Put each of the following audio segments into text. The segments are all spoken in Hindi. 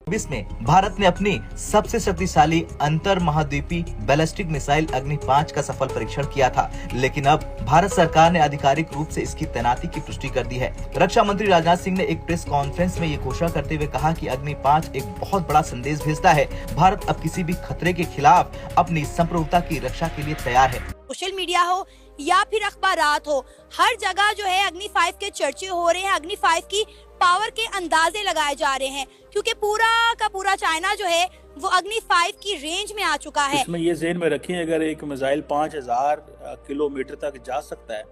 2024 में भारत ने अपनी सबसे शक्तिशाली अंतर महाद्वीपीय बैलिस्टिक मिसाइल अग्नि 5 का सफल परीक्षण किया था, लेकिन अब भारत सरकार ने आधिकारिक रूप से इसकी तैनाती की पुष्टि कर दी है। रक्षा मंत्री राजनाथ सिंह ने एक प्रेस कॉन्फ्रेंस में ये घोषणा करते हुए कहा कि अग्नि 5 एक बहुत बड़ा संदेश भेजता है। भारत अब किसी भी खतरे के खिलाफ अपनी संप्रभुता की रक्षा के लिए तैयार है। सोशल मीडिया हो या फिर अखबारात हो, हर जगह जो है अग्नि 5 के चर्चे हो रहे हैं, अग्नि 5 की पावर के अंदाजे लगाए जा रहे हैं, क्योंकि पूरा का पूरा चाइना जो है वो अग्नि 5 की रेंज में आ चुका है। इसमें ये ज़हन में रखें, अगर एक मिसाइल 5000 किलोमीटर तक जा सकता है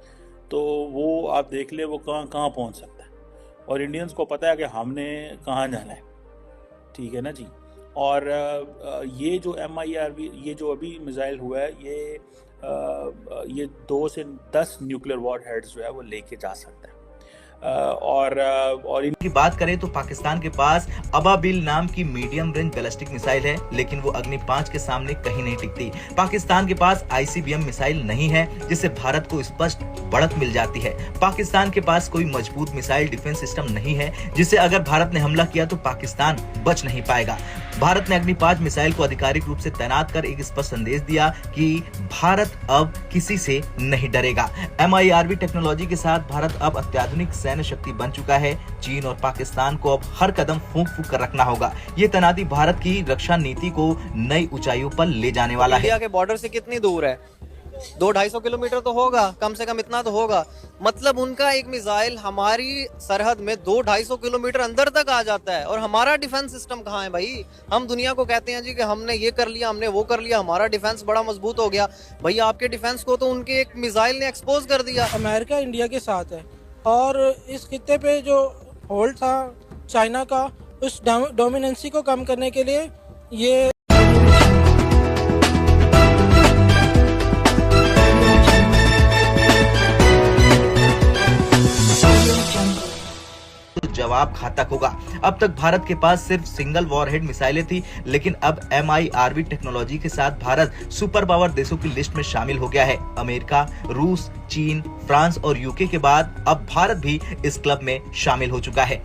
तो वो आप देख ले वो कहाँ कहाँ पहुँच सकता है, और इंडियंस को पता है कि हमने कहाँ जाना है। ठीक है ना जी। और ये जो MIRV ये जो अभी मिसाइल हुआ है ये 2 से 10 न्यूक्लियर वॉर हेड्स जो है वो लेके जा सकता है। और इनकी बात करें तो पाकिस्तान के पास अबाबिल नाम की मीडियम रेंज बैलिस्टिक मिसाइल है, लेकिन वो अग्नि 5 के सामने कहीं नहीं टिकती। पाकिस्तान के पास ICBM मिसाइल नहीं है, जिससे भारत को स्पष्ट बढ़त मिल जाती है। पाकिस्तान के पास कोई मजबूत मिसाइल डिफेंस सिस्टम नहीं है, जिससे अगर भारत ने हमला किया तो पाकिस्तान बच नहीं पाएगा। भारत ने अग्नि 5 मिसाइल को आधिकारिक रूप से तैनात कर एक स्पष्ट संदेश दिया कि भारत अब किसी से नहीं डरेगा। MIRV टेक्नोलॉजी के साथ भारत अब अत्याधुनिक सैन्य शक्ति बन चुका है। चीन और पाकिस्तान को अब हर कदम फूंक फूंक कर रखना होगा। ये तैनाती भारत की रक्षा नीति को नई ऊंचाइयों पर ले जाने वाला है। इंडिया के बॉर्डर से कितनी दूर है? 200-250 किलोमीटर तो होगा, कम से कम इतना तो होगा। मतलब उनका एक मिसाइल हमारी सरहद में 200-250 किलोमीटर अंदर तक आ जाता है, और हमारा डिफेंस सिस्टम कहाँ है भाई? हम दुनिया को कहते हैं जी कि हमने ये कर लिया, हमने वो कर लिया, हमारा डिफेंस बड़ा मजबूत हो गया। भाई आपके डिफेंस को तो उनके एक मिसाइल ने एक्सपोज कर दिया। अमेरिका इंडिया के साथ है, और इस खित्ते पे जो होल्ड था चाइना का, उस डोमिनेंसी को कम करने के लिए ये जवाब घातक होगा। अब तक भारत के पास सिर्फ सिंगल वॉरहेड मिसाइलें थी, लेकिन अब MIRV टेक्नोलॉजी के साथ भारत सुपर पावर देशों की लिस्ट में शामिल हो गया है। अमेरिका, रूस, चीन, फ्रांस और UK के बाद अब भारत भी इस क्लब में शामिल हो चुका है।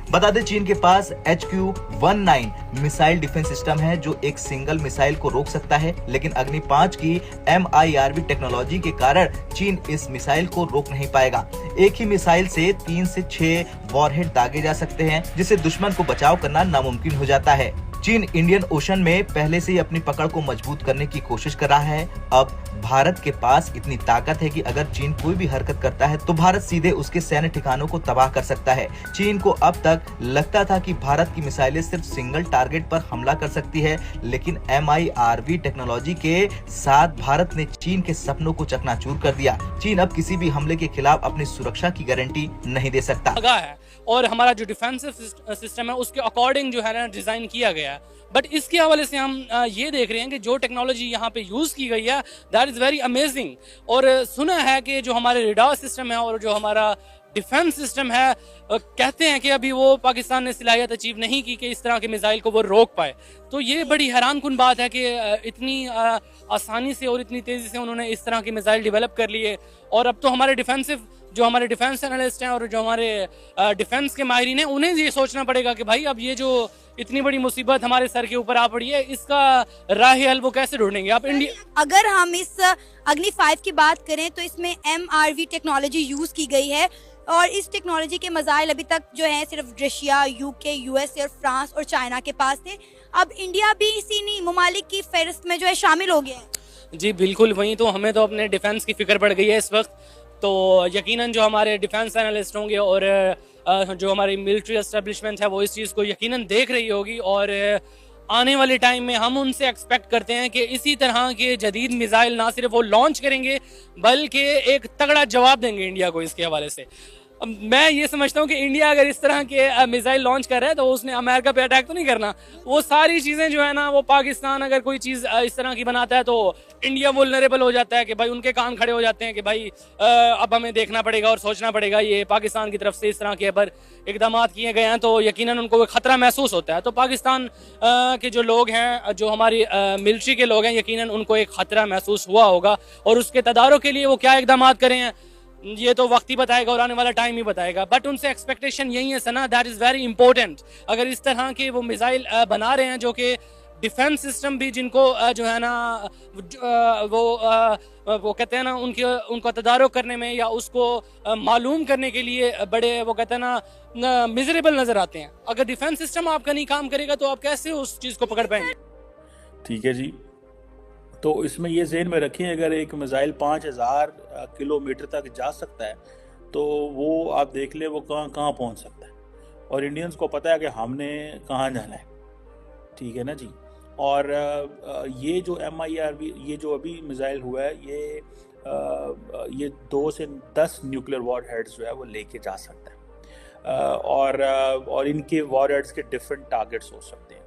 बता दें, चीन के पास HQ-19 मिसाइल डिफेंस सिस्टम है जो एक सिंगल मिसाइल को रोक सकता है, लेकिन अग्नि 5 की MIRV टेक्नोलॉजी के कारण चीन इस मिसाइल को रोक नहीं पाएगा। एक ही मिसाइल से 3 से 6 वॉरहेड दागे जा सकते हैं, जिससे दुश्मन को बचाव करना नामुमकिन हो जाता है। चीन इंडियन ओशन में पहले से ही अपनी पकड़ को मजबूत करने की कोशिश कर रहा है। अब भारत के पास इतनी ताकत है कि अगर चीन कोई भी हरकत करता है तो भारत सीधे उसके सैन्य ठिकानों को तबाह कर सकता है। चीन को अब तक लगता था कि भारत की मिसाइलें सिर्फ सिंगल टारगेट पर हमला कर सकती है, लेकिन MIRV टेक्नोलॉजी के साथ भारत ने चीन के सपनों को चकनाचूर कर दिया। चीन अब किसी भी हमले के खिलाफ अपनी सुरक्षा की गारंटी नहीं दे सकता है, और हमारा जो डिफेंसिव सिस्टम है उसके अकॉर्डिंग जो है ना डिजाइन किया गया है। बट इसके हवाले से हम ये देख रहे हैं कि जो टेक्नोलॉजी यहाँ पे यूज की गई है दैट इज वेरी अमेजिंग। और सुना है कि जो हमारे रेडार सिस्टम है और जो हमारा डिफेंस सिस्टम है, कहते हैं कि अभी वो पाकिस्तान ने सलाहियत अचीव नहीं की कि इस तरह के मिसाइल को वो रोक पाए। तो ये बड़ी हैरान कुन बात है कि इतनी आसानी से और इतनी तेजी से उन्होंने इस तरह के मिसाइल डेवलप कर लिए। और अब तो हमारे डिफेंस एनालिस्ट हैं और जो हमारे डिफेंस के माहिरीन हैं, उन्हें ये सोचना पड़ेगा कि भाई अब ये जो इतनी बड़ी मुसीबत हमारे सर के ऊपर आ पड़ी है, इसका राह हल वो कैसे ढूंढेंगे। आप इंडिया अगर हम इस अग्नि 5 की बात करें तो इसमें MIRV टेक्नोलॉजी यूज की गई है, और इस टेक्नोलॉजी के मिसाइल अभी तक जो है सिर्फ रशिया, UK, USA और फ्रांस और चाइना के पास थे। अब इंडिया भी इसी ममालिक की फहरिस्त में जो है शामिल हो गया है। जी बिल्कुल, वही तो हमें तो अपने डिफेंस की फिक्र पड़ गई है इस वक्त। तो यकीनन जो हमारे डिफेंस एनालिस्ट होंगे और जो हमारी मिलिट्री एस्टेब्लिशमेंट है वो इस चीज़ को यकीनन देख रही होगी, और आने वाले टाइम में हम उनसे एक्सपेक्ट करते हैं कि इसी तरह के जदीद मिसाइल ना सिर्फ वो लॉन्च करेंगे बल्कि एक तगड़ा जवाब देंगे इंडिया को इसके हवाले से। मैं ये समझता हूँ कि इंडिया अगर इस तरह के मिसाइल लॉन्च कर रहा है तो उसने अमेरिका पे अटैक तो नहीं करना। वो सारी चीज़ें जो है ना, वो पाकिस्तान अगर कोई चीज़ इस तरह की बनाता है तो इंडिया वुल्नरेबल हो जाता है कि भाई उनके कान खड़े हो जाते हैं कि भाई अब हमें देखना पड़ेगा और सोचना पड़ेगा। ये पाकिस्तान की तरफ से इस तरह के अगर इकदाम किए गए हैं तो यकीनन उनको खतरा महसूस होता है। तो पाकिस्तान के जो लोग हैं, जो हमारी मिलिट्री के लोग हैं, यकीनन उनको एक खतरा महसूस हुआ होगा, और उसके तदारों के लिए वो क्या इकदाम करें हैं ये तो वक्त ही बताएगा और आने वाला टाइम ही बताएगा, बट उनसे एक्सपेक्टेशन यही है सना, दैट इज़ वेरी इंपॉर्टेंट। अगर इस तरह के वो मिसाइल बना रहे हैं जो कि डिफेंस सिस्टम भी जिनको जो है ना वो कहते हैं ना उनको तदारुक करने में या उसको मालूम करने के लिए बड़े वो कहते हैं ना मिजरेबल नजर आते हैं। अगर डिफेंस सिस्टम आपका नहीं काम करेगा तो आप कैसे उस चीज़ को पकड़ पाएंगे? ठीक है जी, तो इसमें ये ज़हन में रखें, अगर एक मिसाइल 5000 किलोमीटर तक जा सकता है तो वो आप देख ले वो कहाँ कहाँ पहुँच सकता है, और इंडियंस को पता है कि हमने कहाँ जाना है। ठीक है ना जी। और ये जो MIRV ये जो अभी मिसाइल हुआ है ये 2 से 10 न्यूक्लियर वॉर हेड्स जो है वो लेके जा सकता है, और इनके वॉर हेड्स के डिफरेंट टारगेट्स हो सकते हैं,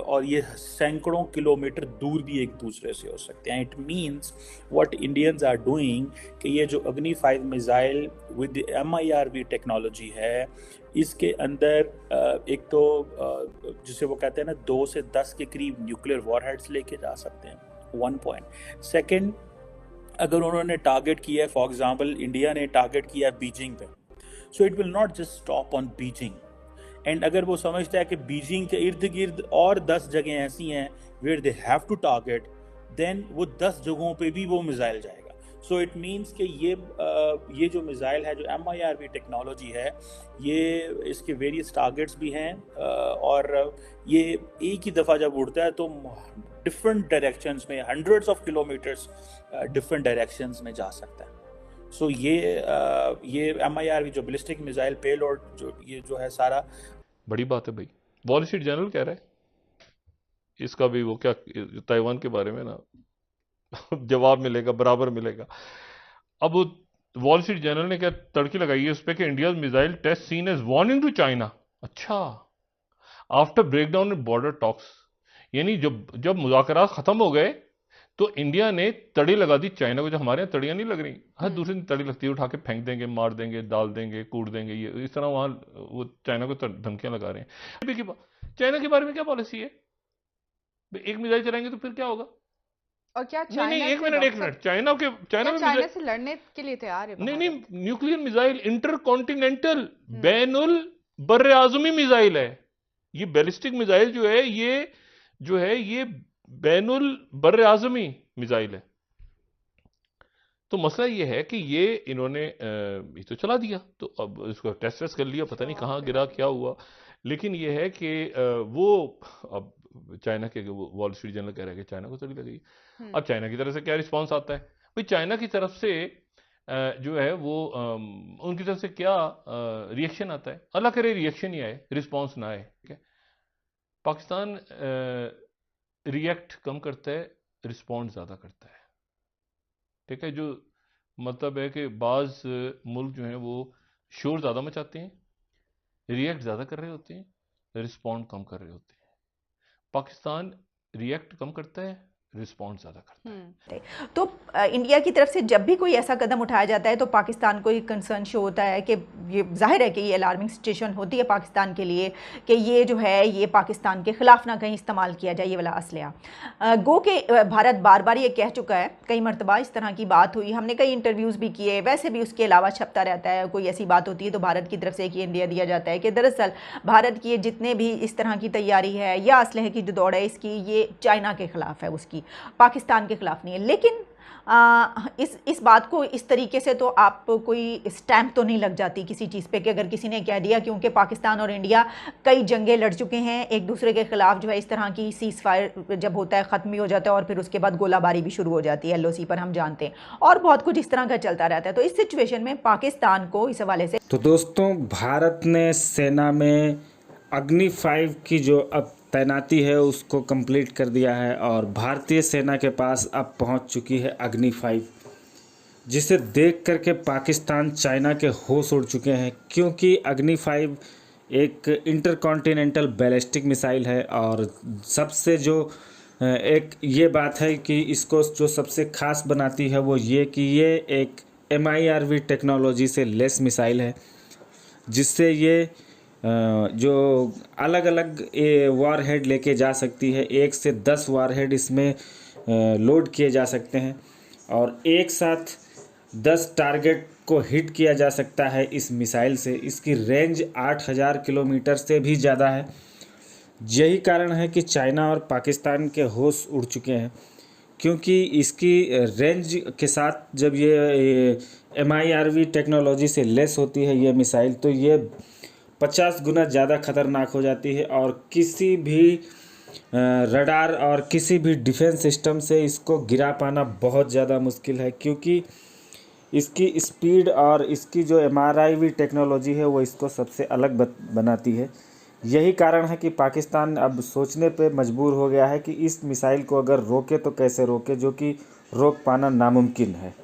और ये सैकड़ों किलोमीटर दूर भी एक दूसरे से हो सकते हैं। It means what Indians are doing कि ये जो अग्नि 5 मिसाइल विद MIRV टेक्नोलॉजी है, इसके अंदर एक तो जिसे वो कहते हैं ना 2 से 10 के करीब न्यूक्लियर वॉरहेड्स लेके जा सकते हैं, 1 पॉइंट। सेकेंड, अगर उन्होंने टारगेट किया है, फॉर एग्जांपल इंडिया ने टारगेट किया है बीजिंग पे, so it will not just stop on Beijing. And अगर वो समझता है कि बीजिंग के इर्द गिर्द और 10 जगह ऐसी हैं where they have to target, then वो 10 जगहों पे भी वो मिसाइल जाएगा। सो इट मीन्स कि ये जो मिसाइल है, जो MIRV टेक्नोलॉजी है, ये इसके वेरियस टारगेट्स भी हैं, और ये एक ही दफ़ा जब उड़ता है तो डिफरेंट डायरेक्शंस में, hundreds of kilometres different directions में जा सकता है। सो ये MIRV जो बैलिस्टिक मिसाइल पेलोड जो है सारा बड़ी बात है भाई। वॉल स्ट्रीट जर्नल कह रहा है इसका भी वो क्या ताइवान के बारे में ना जवाब मिलेगा, बराबर मिलेगा। अब वॉल स्ट्रीट जर्नल ने क्या तड़की लगाई है उस पर कि India missile test seen as warning to China. अच्छा, after breakdown in border talks, यानी जब मुज़ाकरात खत्म हो गए तो इंडिया ने तड़ी लगा दी चाइना को। जो हमारे यहाँ तड़ियाँ नहीं लग रही, हर दूसरे दिन तड़ी लगती है, उठा के फेंक देंगे, मार देंगे, डाल देंगे, कूट देंगे, ये इस तरह वहाँ वो चाइना को धमकियाँ लगा रहे हैं। चाइना के बारे में क्या पॉलिसी है? एक मिसाइल चलाएंगे तो फिर क्या होगा? और क्या नहीं, एक मिनट, चाइना से लड़ने के लिए तैयार है? नहीं, न्यूक्लियर मिसाइल इंटर कॉन्टिनेंटल बैनुल बर्र आज़मी मिसाइल है। ये बैलिस्टिक मिसाइल जो है ये बैनुल बर्र आज़मी मिसाइल है। तो मसला ये है कि ये इन्होंने ये तो चला दिया, तो अब इसको टेस्ट कर लिया, पता नहीं कहाँ गिरा, क्या हुआ। लेकिन ये है कि वो अब चाइना के वॉल स्ट्रीट जर्नल कह रहा है कि चाइना को तड़ी लगी। अब चाइना की तरफ से क्या रिस्पांस आता है भाई? चाइना की तरफ से जो है वो उनकी तरफ से क्या रिएक्शन आता है? अल्लाह करे रिएक्शन ही आए, रिस्पांस ना आए। ठीक है, पाकिस्तान रिएक्ट कम करता है, रिस्पॉन्ड ज़्यादा करता है। ठीक है, जो मतलब है कि बाज़ मुल्क जो हैं वो शोर ज़्यादा मचाते हैं, रिएक्ट ज़्यादा कर रहे होते हैं, रिस्पॉन्ड कम कर रहे होते हैं। पाकिस्तान रिएक्ट कम करता है, रिस्पॉन्ड ज़्यादा करता है। तो इंडिया की तरफ से जब भी कोई ऐसा कदम उठाया जाता है तो पाकिस्तान को एक कंसर्न शो होता है कि ये जाहिर है कि ये अलार्मिंग सिचुएशन होती है पाकिस्तान के लिए कि ये जो है ये पाकिस्तान के ख़िलाफ़ ना कहीं इस्तेमाल किया जाए ये वाला असलहा। गो के भारत बार बार ये कह चुका है, कई मरतबा इस तरह की बात हुई, हमने कई इंटरव्यूज़ भी किए, वैसे भी उसके अलावा छपता रहता है, कोई ऐसी बात होती है तो भारत की तरफ से एक इंडिया दिया जाता है कि दरअसल भारत की जितने भी इस तरह की तैयारी है या असलहे की जो दौड़ है इसकी, ये चाइना के ख़िलाफ़ है, उसकी पाकिस्तान के खिलाफ नहीं है। लेकिन इस बात को इस तरीके से तो आप कोई स्टैंप तो नहीं लग जाती किसी चीज़ पे कि अगर किसी ने कह दिया, क्योंकि पाकिस्तान और इंडिया कई जंगें लड़ चुके हैं एक दूसरे के खिलाफ। जो है इस तरह की सीज़ फायर जब होता है ख़त्म ही हो जाता है और फिर उसके बाद गोलाबारी भी शुरू हो जाती है LOC पर, हम जानते हैं, और बहुत कुछ इस तरह का चलता रहता है। तो इस सिचुएशन में पाकिस्तान को इस हवाले से तो दोस्तों, भारत ने सेना में अग्नि 5 की जो अब तैनाती है उसको कंप्लीट कर दिया है और भारतीय सेना के पास अब पहुंच चुकी है अग्नि 5, जिसे देख करके पाकिस्तान चाइना के होश उड़ चुके हैं, क्योंकि अग्नि 5 एक इंटरकॉन्टिनेंटल बैलिस्टिक मिसाइल है। और सबसे जो एक ये बात है कि इसको जो सबसे ख़ास बनाती है वो ये कि ये एक MIRV टेक्नोलॉजी से लेस मिसाइल है, जिससे ये जो अलग अलग वार हेड लेके जा सकती है, 1 से 10 वार हेड इसमें लोड किए जा सकते हैं और एक साथ 10 टारगेट को हिट किया जा सकता है इस मिसाइल से। इसकी रेंज 8000 किलोमीटर से भी ज़्यादा है। यही कारण है कि चाइना और पाकिस्तान के होश उड़ चुके हैं, क्योंकि इसकी रेंज के साथ जब ये MIRV टेक्नोलॉजी से लेस होती है ये मिसाइल, तो ये 50 गुना ज़्यादा खतरनाक हो जाती है और किसी भी रडार और किसी भी डिफेंस सिस्टम से इसको गिरा पाना बहुत ज़्यादा मुश्किल है, क्योंकि इसकी स्पीड और इसकी जो MIRV टेक्नोलॉजी है वो इसको सबसे अलग बनाती है। यही कारण है कि पाकिस्तान अब सोचने पे मजबूर हो गया है कि इस मिसाइल को अगर रोके तो कैसे रोके, जो कि रोक पाना नामुमकिन है।